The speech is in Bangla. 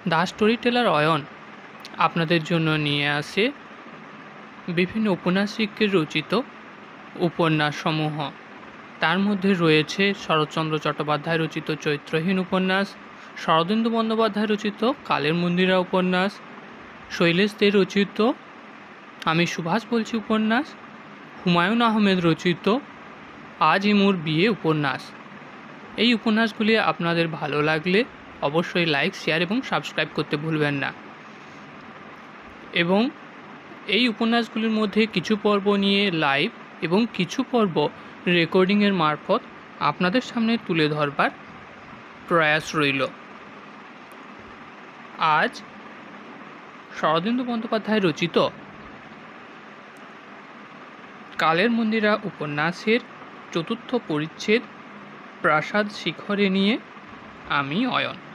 দ্য স্টোরি টেলার অয়ন আপনাদের জন্য নিয়ে আসে বিভিন্ন উপন্যাসিকের রচিত উপন্যাসসমূহ। তার মধ্যে রয়েছে শরৎচন্দ্র চট্টোপাধ্যায় রচিত চৈত্রহীন উপন্যাস, শরদিন্দু বন্দ্যোপাধ্যায় রচিত কালের মন্দিরা উপন্যাস, শৈলেশ দে রচিত আমি সুভাষ বলছি উপন্যাস, হুমায়ুন আহমেদ রচিত আজ ইমুর বিয়ে উপন্যাস। এই উপন্যাসগুলি আপনাদের ভালো লাগলে অবশ্যই লাইক, শেয়ার এবং সাবস্ক্রাইব করতে ভুলবেন না। এবং এই উপন্যাসগুলির মধ্যে কিছু পর্ব নিয়ে লাইভ এবং কিছু পর্ব রেকর্ডিংয়ের মারফত আপনাদের সামনে তুলে ধরবার প্রয়াস রইল। আজ শরদিন্দু বন্দ্যোপাধ্যায় রচিত কালের মন্দিরা উপন্যাসের চতুর্থ পরিচ্ছেদ প্রাসাদ শিখরে নিয়ে আমি অয়ন।